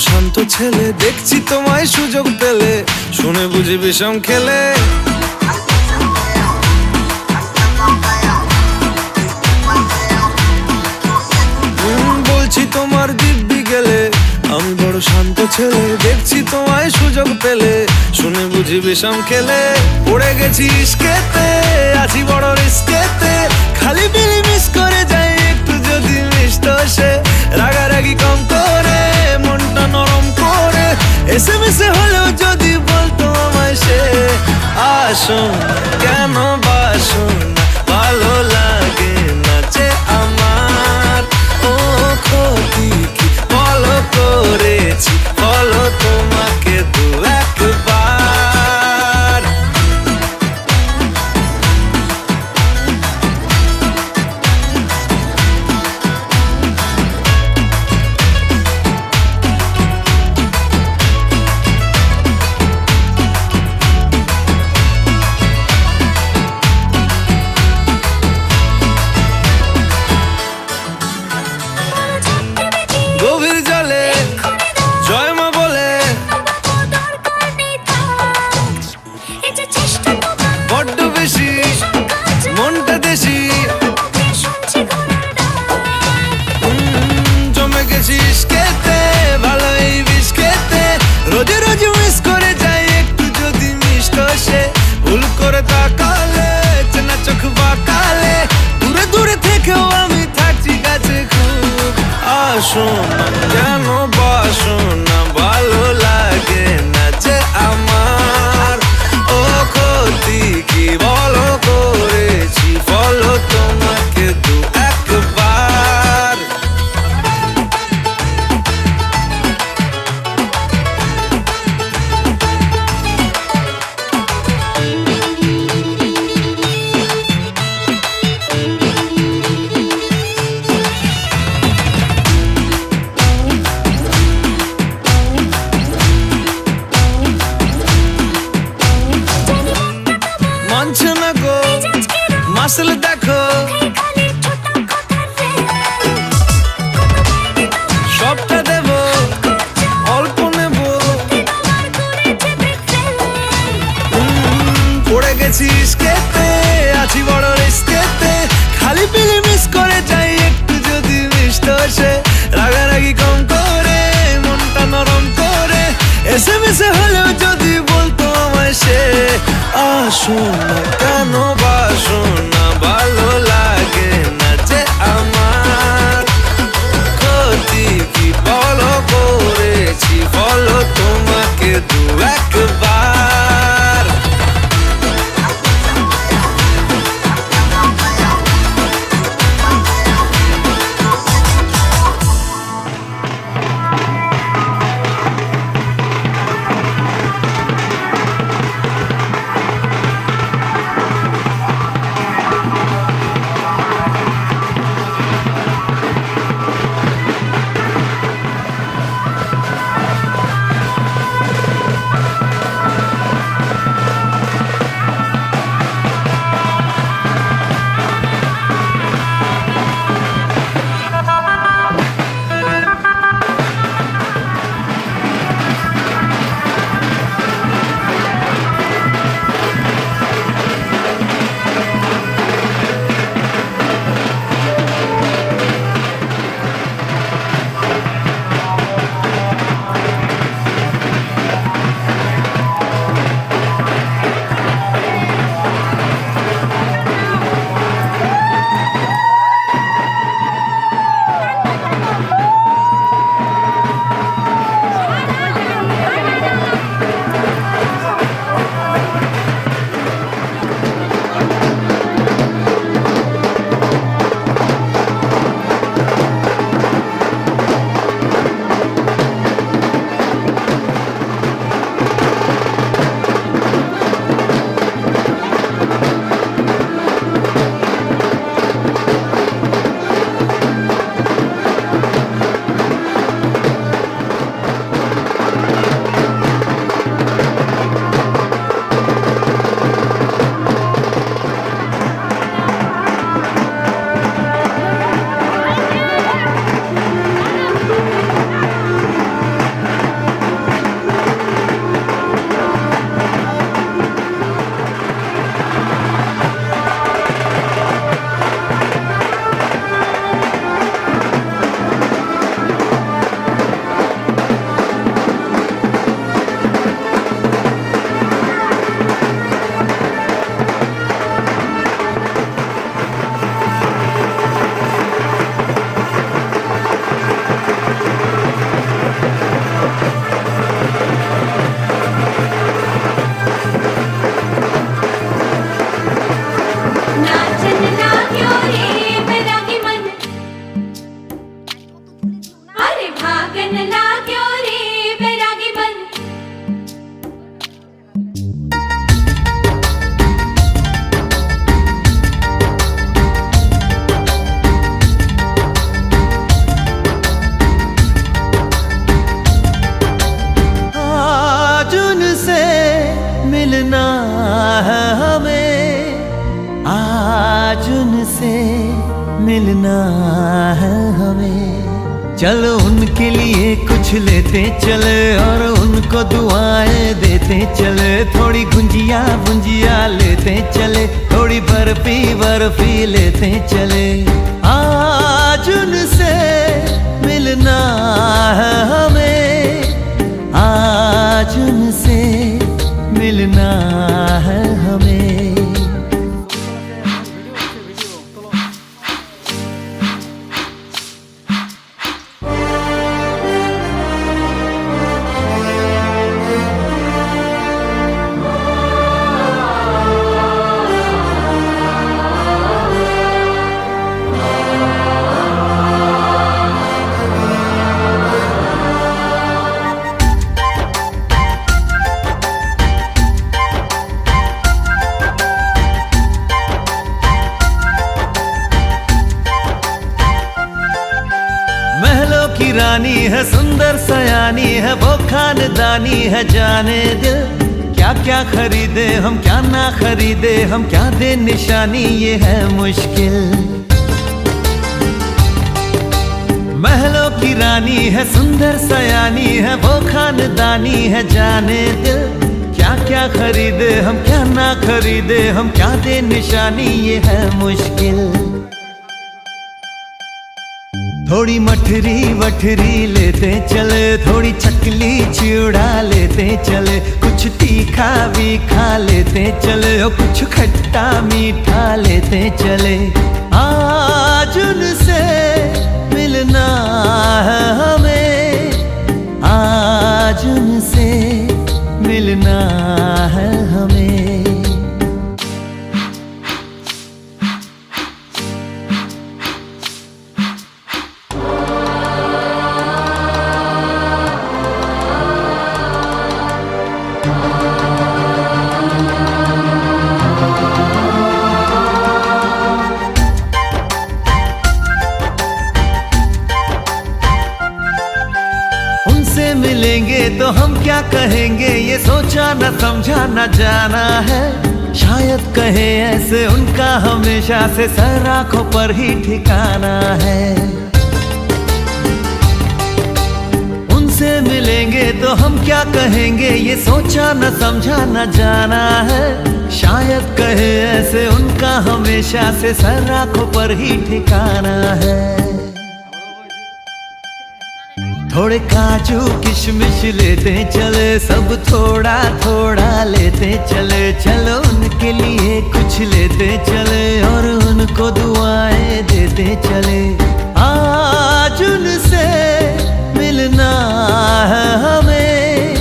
শান্ত ছেলে, দেখছি তোমায় সুযোগ পেলে শুনে বুঝি বিষম খেলে। বলছি তোমার দিব্যি গেলে, আমি বড় শান্ত ছেলে, দেখছি তোমায় সুযোগ পেলে শুনে বুঝি বিষম খেলে। পড়ে গেছি ইস্কেতে, আছি বড় রিস্কেতে, খালি বিলি মিস করে যাই একটু যদি মিষ্ট সে। রাগারাগি কম করে, মনটা নরম করে, এসএমএসে হলেও যদি বলতো আমায় সে। আসুন কেন বাসুন, ভালো লাগে না যে আমার। ও ক্ষতি কি বলো করেছি, বলো তোমাকে দু একবার। গভীর জলে জয় মা বলে, বড্ড বেশি মনটা দেশি। জমে গেছি ইস্কেতে, ভালো এই বিষ খেতে, রোজে রোজে মিস করে যাই একটু যদি মিষ্ট সে। ভুল করে তাকালে, চেনা চোখ বাঁকালে, দূরে দূরে থেকেও আমি থাকছি কাছে খুব। আসুন কেন বাসুন না, ভালো লাগে না যে আমার। ও ক্ষতি কি বলো করেছি, বলো তোমাকে দু একবার। মানছে না গো মাসল দেখো, সবটা দেব অল্প নেব। পড়ে গেছি ইস্কেতে, আছি বড় রিস্কেতে, খালি পিলি মিস করে যাই একটু যদি মিষ্ট সে। রাগারাগি কম করে, মনটা নরম করে, এসএমএসে হলেও যদি বলতো আমায় সে। আসুন কেন বাসুন না, ভালো লাগে না যে আমার। ক্ষতি কি বলো করেছি, বলো তোমাকে দু একবার। लगन लाग्यो रे बैरागी बन। आज उनसे मिलना है हमें, आज उनसे मिलना है हमें। चलो उनके लिए कुछ लेते चले और उनको दुआएं देते चले। थोड़ी गुंजिया गुंजिया लेते चले, थोड़ी बर्फी बर्फी लेते चले। आज उनसे मिलना है हमें, आज उनसे मिलना है हमें। महलों की रानी है, सुंदर सयानी है, वो खानदानी है। जाने दिल क्या क्या खरीदे हम, क्या ना खरीदे हम, क्या दे निशानी, ये है मुश्किल। महलों की रानी है, सुंदर सयानी है, वो खानदानी है। जाने दिल क्या क्या खरीदे हम, क्या ना खरीदे हम, क्या दे निशानी, ये है मुश्किल। थोड़ी मठरी वठरी लेते चले, थोड़ी चकली चिड़ा लेते चले। कुछ तीखा भी खा लेते चले और कुछ खट्टा मीठा लेते चले। आज उनसे मिलना है हमें, आज उनसे मिलना है हमें। उनसे मिलेंगे तो हम क्या कहेंगे, ये सोचा न समझा न जाना है। शायद कहे ऐसे उनका हमेशा से सर आंखों पर ही ठिकाना है। उनसे मिलेंगे तो हम क्या कहेंगे, ये सोचा न समझा न जाना है। शायद कहे ऐसे उनका हमेशा से सर आंखों पर ही ठिकाना है। थोड़े काजू किशमिश लेते चले, सब थोड़ा थोड़ा लेते चले। चलो उनके लिए कुछ लेते चले और उनको दुआएं देते चले। आज उनसे मिलना है हमें,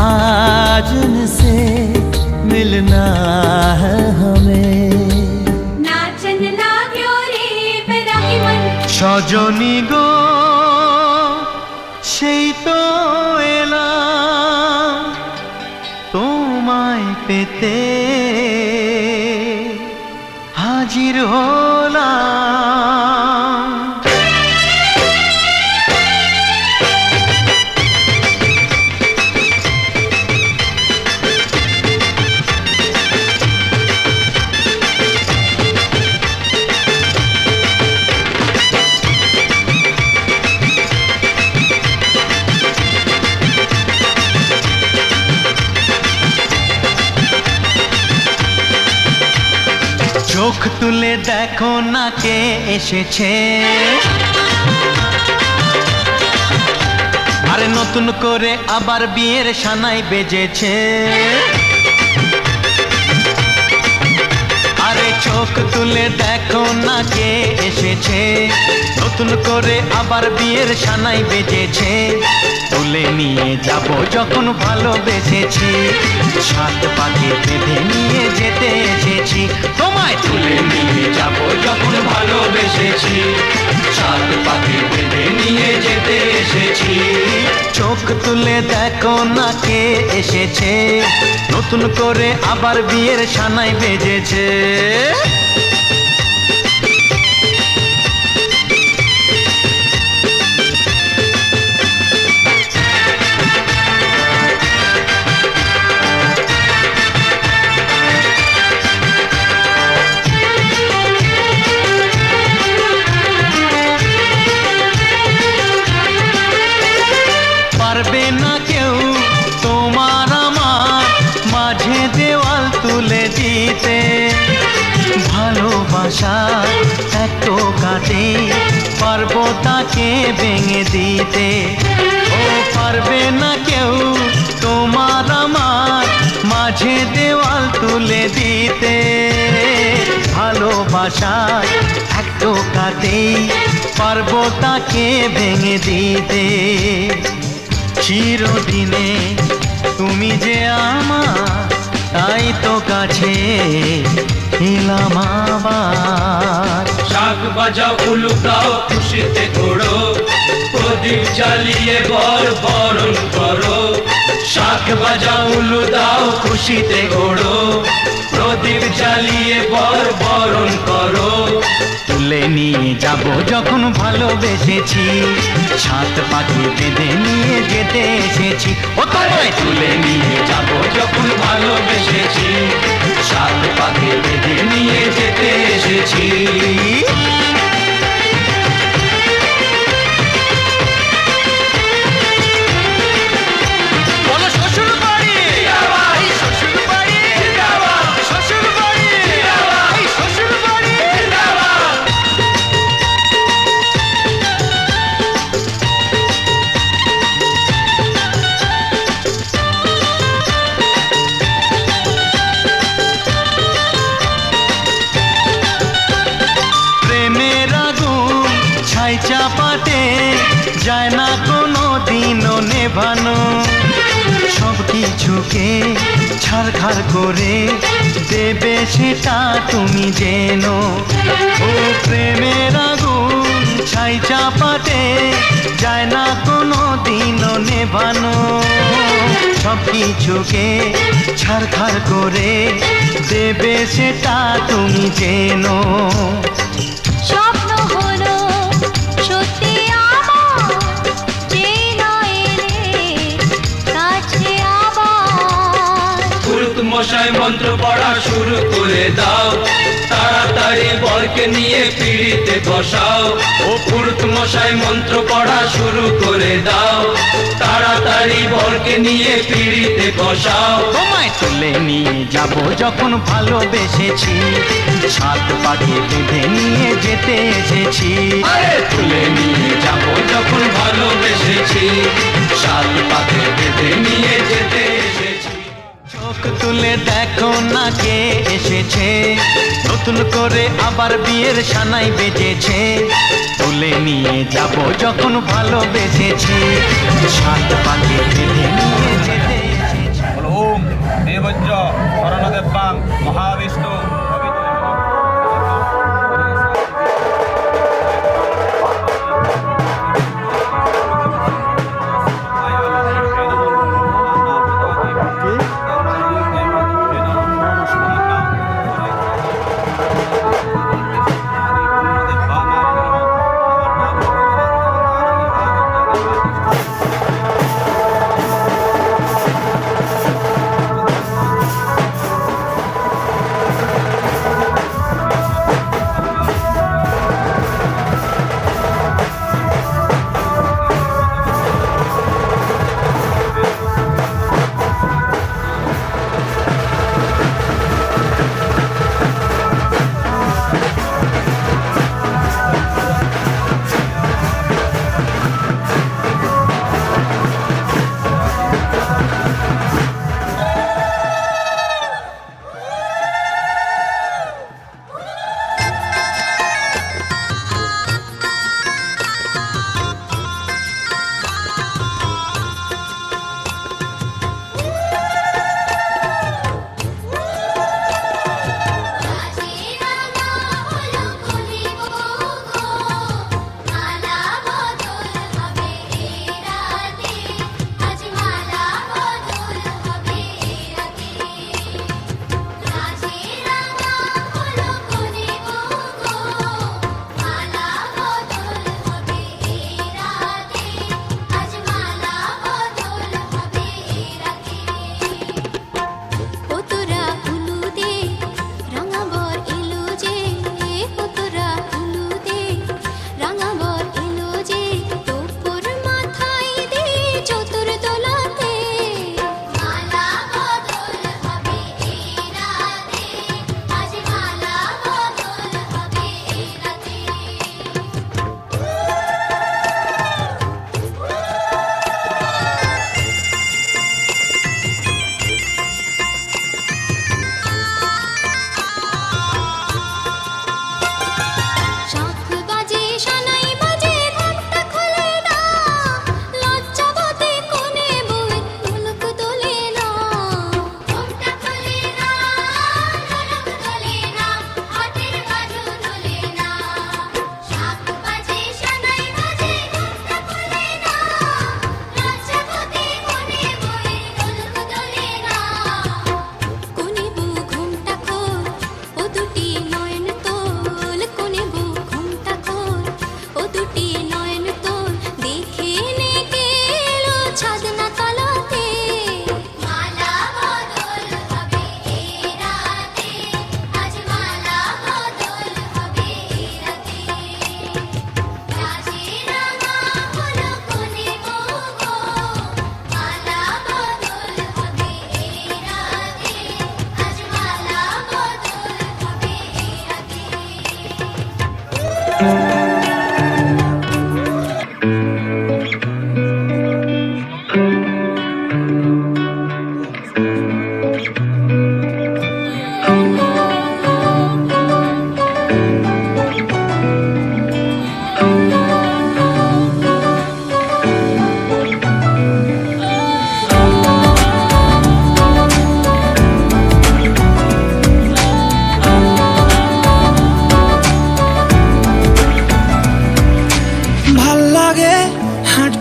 आज उनसे मिलना है हमें। नाचन लाग्यो रे बैरागी बन। सजनी गो সেই তো এলাম তোমায় পেতে, হাজির হলাম। চোখ তুলে দেখো না কে এসেছে, আরে নতুন করে আবার বিয়ের সানাই বেজেছে। আরে চোখ তুলে দেখো না কে এসেছে, নতুন করে আবার বিয়ের সানাই বেজেছে। তুলে নিয়ে যাব যখন ভালোবেসেছি, সাত পাকে বেঁধে নিয়ে যেতে এসেছি। তোমায় তুলে নিয়ে যাব যখন ভালোবেসেছি, সাত পাকে বেঁধে নিয়ে যেতে এসেছি। চোখ তুলে দেখো না কে এসেছে, নতুন করে আবার বিয়ের সানাই বেজেছে। পারবে না কেউ তোমার আমার মাঝে দেওয়াল তুলে দিতে, ভালোবাসা এত কাটে পারবো তাকে ভেঙে দিতে। ও পারবে না কেউ তোমার আমার মাঝে দেওয়াল তুলে দিতে, ভালোবাসা এত কাটে পারবো তাকে ভেঙে দিতে। চিরদিনে তুমি যে আমার, তাই তো কাছে এলাম আবার। শাক বাজাও উলুকাও খুশিতে ঘোড়ো, প্রদীপ জ্বালিয়ে বরণ করো। শাক বাজাও উলু দাও খুশিতে ঘোড়ো, প্রদীপ জ্বালিয়ে বরণ করো। তুলে নিয়ে যাব যখন ভালোবেসেছি, সাত পাখি বেঁধে নিয়ে যেতে এসেছি। ও তোমায় তুলে নিয়ে যাব যখন ভালোবেসেছি, সাত পাখি বেঁধে নিয়ে যেতে এসেছি। বলো শ্বশুর বাড়ি, এই শ্বশুর বাড়ি, শ্বশুর বাড়ি, এই শ্বশুর বাড়ি। প্রেমের আগুন ছাই চাপাতে যায় না কোনো দিনও নেভানো, সব কিছুকে ছারখার করে দেবে সেটা তুমি জেনো। ও প্রেমের আগুন ছাই চাপাতে যায় না কোনো দিনও নেভানো, সব কিছুকে ছারখার করে দেবে সেটা তুমি জেনো। স্বপ্ন হলো সত্যি আমার, যে নয় এলে কাছে আবার। পুরুত মশাই মন্ত্র পড়া শুরু করে দাও, তাড়াতাড়ি বরকে নিয়ে পিড়িতে বসাও। ও পুরুত মশাই মন্ত্র পড়া শুরু করে দাও, তাড়াতাড়ি বরকে নিয়ে পিড়িতে বসাও। তোমায় তুলে নিয়ে যাব যখন ভালোবেসেছি, সাত পাখি বেঁধে নিয়ে যেতে এসেছি। আরে তুলে নিয়ে যাব যখন ভালোবেসেছি, সাত পাখি বেঁধে নিয়ে যেতে এসেছি। চোখ তুলে দেখো না কে এসেছে, নতুন করে আবার বিয়ের সানাই বেজেছে। তুলে নিয়ে যাব যখন ভালোবেসেছি, সাত পাখি বেঁধে নিয়ে যেতে এসেছি। ওম দেবজ্জ শরণদেবাং মহাবিষ্ণু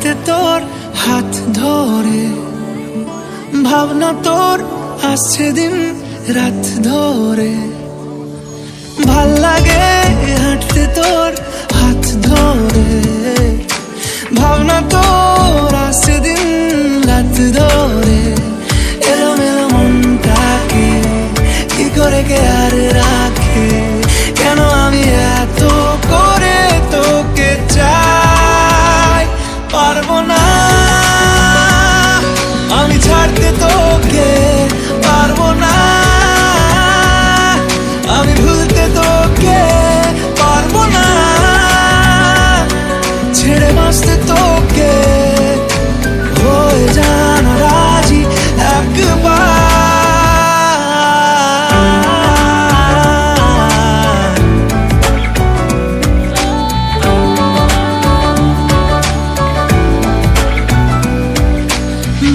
হাঁটতে তোর হাত ধরে, ভাবনা তোর আসছে দিন রাত ধরে। ভাল লাগে হাঁটতে তোর হাত ধরে, ভাবনা তোর আসছে দিন রাত ধরে। এলোমেলো মনটাকে কি করে কে আর রাখে, কেন আমি এত করে তোকে চাই। পারবো না আমি ছাড়তে তোকে, পারবো না আমি ভুলতে তোকে, পারবো না ছেড়ে বাঁচতে তোকে। হয়ে জানা রাজি একবার,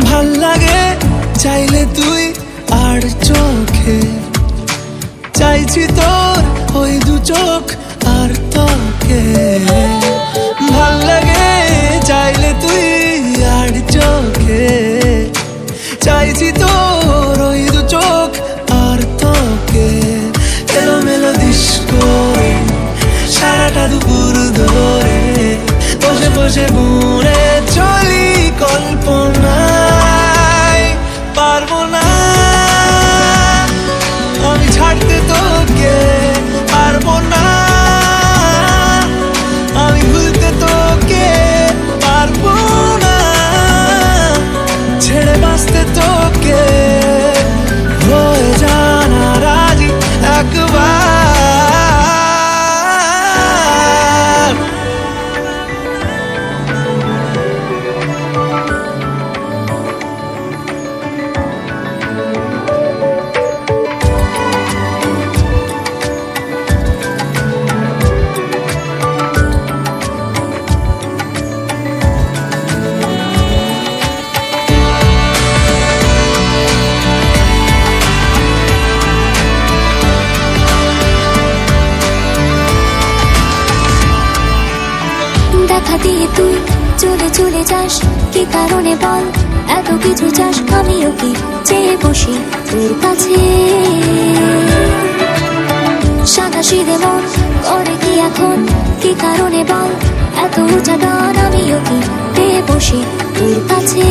ভাল লাগে চাইলে তুই আর চোখে, চাইছি তোর ওই দু চোখ আর তোকে। ভাল লাগে চাইলে তুই আর চোখে, চাইছি তোর ওই দু চোখ আর তোকে। এলোমেলো দিস করে সারাটা দুপুর ধরে, বসে বসে বুড়ে চলি কল্পনায়। পারবো না আমি ছাড়তে তোকে, পারবো না আমি ভুলতে তোকে, পারবো না ছেড়ে বাঁচতে তোকে। হয়ে জানা রাজি একবার। দেখা দিয়ে তুই চলে চলে যাস, কি কারণে বল এত কিছু চাস? আমিও কি চেয়ে বসি তোর কাছে, সাদা সিধে মন করে কি এখন? কি কারণে বল এত উঁচা টান? আমিও কি পেয়ে বসি তোর কাছে।